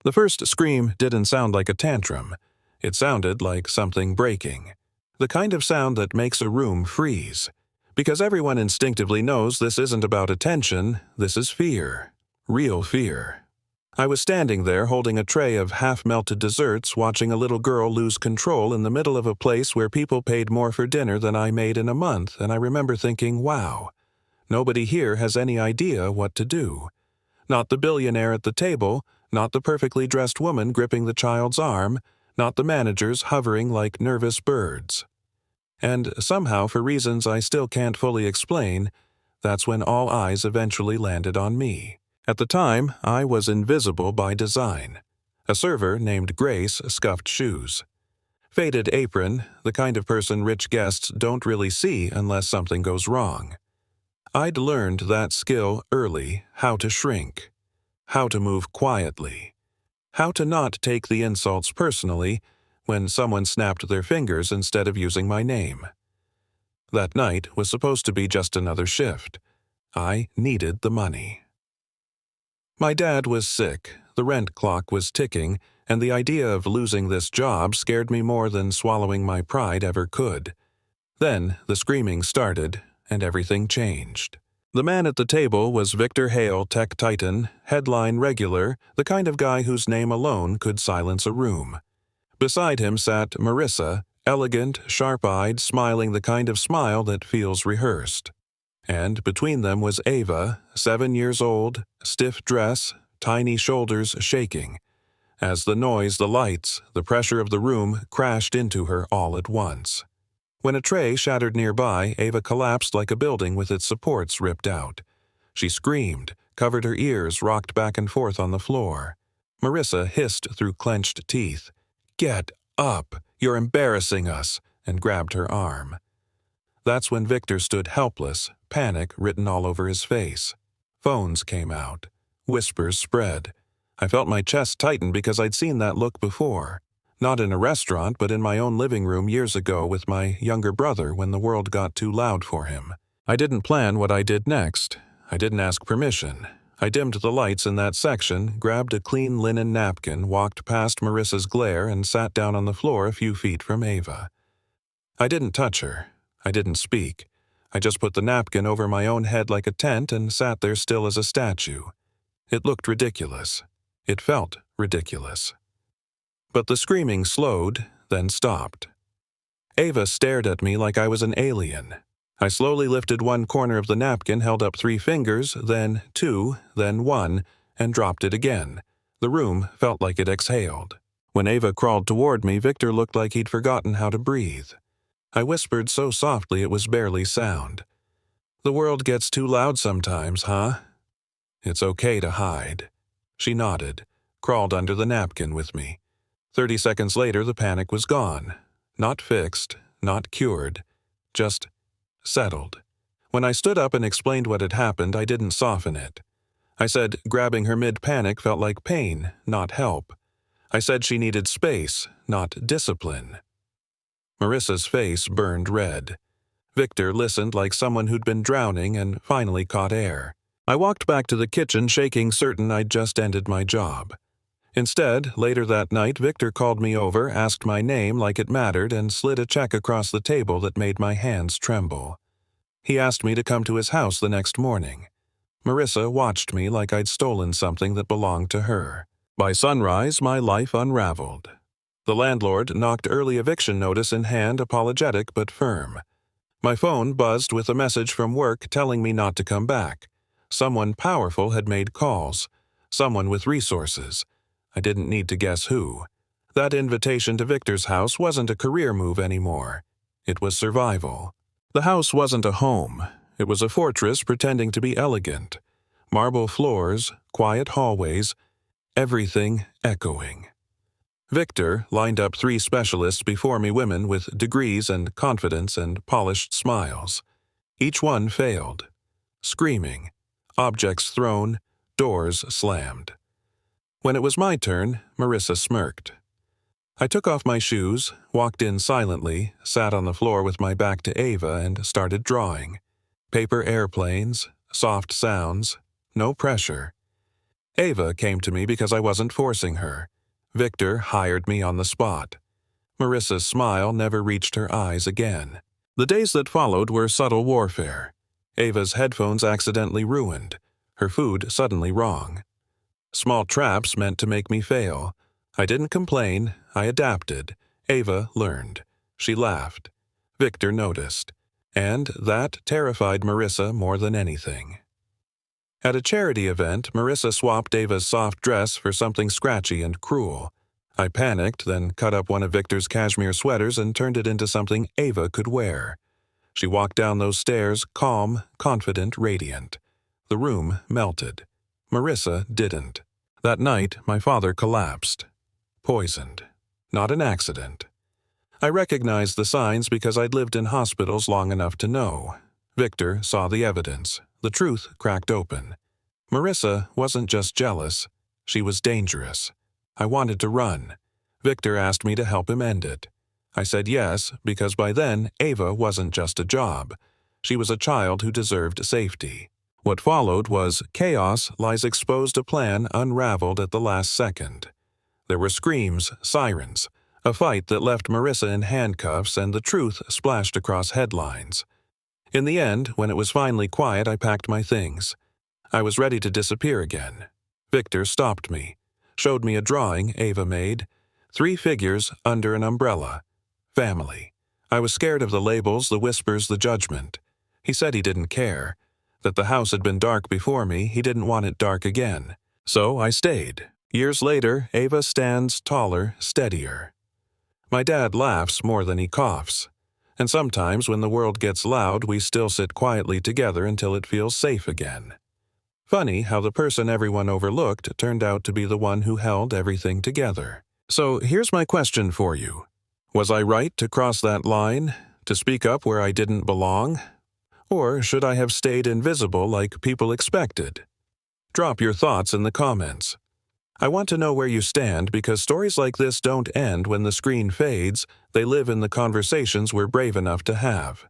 The first scream didn't sound like a tantrum. It sounded like something breaking. The kind of sound that makes a room freeze. Because everyone instinctively knows this isn't about attention, this is fear. Real fear. I was standing there holding a tray of half-melted desserts, watching a little girl lose control in the middle of a place where people paid more for dinner than I made in a month, and I remember thinking, wow, nobody here has any idea what to do. Not the billionaire at the table, not the perfectly dressed woman gripping the child's arm, not the managers hovering like nervous birds. And somehow, for reasons I still can't fully explain, that's when all eyes eventually landed on me. At the time, I was invisible by design. A server named Grace scuffed shoes. Faded apron, the kind of person rich guests don't really see unless something goes wrong. I'd learned that skill early, how to shrink, how to move quietly, how to not take the insults personally when someone snapped their fingers instead of using my name. That night was supposed to be just another shift. I needed the money. My dad was sick, the rent clock was ticking, and the idea of losing this job scared me more than swallowing my pride ever could. Then the screaming started, and everything changed. The man at the table was Victor Hale, tech titan, headline regular, the kind of guy whose name alone could silence a room. Beside him sat Marissa, elegant, sharp-eyed, smiling the kind of smile that feels rehearsed. And between them was Ava, 7 years old, stiff dress, tiny shoulders shaking. As the noise, the lights, the pressure of the room crashed into her all at once. When a tray shattered nearby, Ava collapsed like a building with its supports ripped out. She screamed, covered her ears, rocked back and forth on the floor. Marissa hissed through clenched teeth, "Get up! You're embarrassing us!" and grabbed her arm. That's when Victor stood helpless, panic written all over his face. Phones came out. Whispers spread. I felt my chest tighten because I'd seen that look before. Not in a restaurant, but in my own living room years ago with my younger brother when the world got too loud for him. I didn't plan what I did next. I didn't ask permission. I dimmed the lights in that section, grabbed a clean linen napkin, walked past Marissa's glare, and sat down on the floor a few feet from Ava. I didn't touch her. I didn't speak. I just put the napkin over my own head like a tent and sat there still as a statue. It looked ridiculous. It felt ridiculous. But the screaming slowed, then stopped. Ava stared at me like I was an alien. I slowly lifted one corner of the napkin, held up 3 fingers, then 2, then 1, and dropped it again. The room felt like it exhaled. When Ava crawled toward me, Victor looked like he'd forgotten how to breathe. I whispered so softly it was barely sound. "The world gets too loud sometimes, huh?" "It's okay to hide." She nodded, crawled under the napkin with me. 30 seconds later, the panic was gone. Not fixed, not cured, just settled. When I stood up and explained what had happened, I didn't soften it. I said grabbing her mid-panic felt like pain, not help. I said she needed space, not discipline. Marissa's face burned red. Victor listened like someone who'd been drowning and finally caught air. I walked back to the kitchen, shaking, certain I'd just ended my job. Instead, later that night, Victor called me over, asked my name like it mattered, and slid a check across the table that made my hands tremble. He asked me to come to his house the next morning. Marissa watched me like I'd stolen something that belonged to her. By sunrise, my life unraveled. The landlord knocked early eviction notice in hand, apologetic but firm. My phone buzzed with a message from work telling me not to come back. Someone powerful had made calls. Someone with resources. I didn't need to guess who. That invitation to Victor's house wasn't a career move anymore. It was survival. The house wasn't a home. It was a fortress pretending to be elegant. Marble floors, quiet hallways, everything echoing. Victor lined up 3 specialists before me, women with degrees and confidence and polished smiles. Each one failed. Screaming. Objects thrown. Doors slammed. When it was my turn, Marissa smirked. I took off my shoes, walked in silently, sat on the floor with my back to Ava, and started drawing. Paper airplanes, soft sounds, no pressure. Ava came to me because I wasn't forcing her. Victor hired me on the spot. Marissa's smile never reached her eyes again. The days that followed were subtle warfare. Ava's headphones accidentally ruined. Her food suddenly wrong. Small traps meant to make me fail. I didn't complain. I adapted. Ava learned. She laughed. Victor noticed. And that terrified Marissa more than anything. At a charity event, Marissa swapped Ava's soft dress for something scratchy and cruel. I panicked, then cut up one of Victor's cashmere sweaters and turned it into something Ava could wear. She walked down those stairs, calm, confident, radiant. The room melted. Marissa didn't. That night, my father collapsed. Poisoned. Not an accident. I recognized the signs because I'd lived in hospitals long enough to know. Victor saw the evidence. The truth cracked open. Marissa wasn't just jealous. She was dangerous. I wanted to run. Victor asked me to help him end it. I said yes, because by then, Ava wasn't just a job. She was a child who deserved safety. What followed was chaos lies exposed, a plan unraveled at the last second. There were screams, sirens, a fight that left Marissa in handcuffs, and the truth splashed across headlines. In the end, when it was finally quiet, I packed my things. I was ready to disappear again. Victor stopped me, showed me a drawing Ava made. 3 figures under an umbrella. Family. I was scared of the labels, the whispers, the judgment. He said he didn't care. That the house had been dark before me, he didn't want it dark again. So I stayed. Years later, Ava stands taller, steadier. My dad laughs more than he coughs. And sometimes when the world gets loud, we still sit quietly together until it feels safe again. Funny how the person everyone overlooked turned out to be the one who held everything together. So here's my question for you. Was I right to cross that line, to speak up where I didn't belong? Or should I have stayed invisible like people expected? Drop your thoughts in the comments. I want to know where you stand because stories like this don't end when the screen fades, they live in the conversations we're brave enough to have.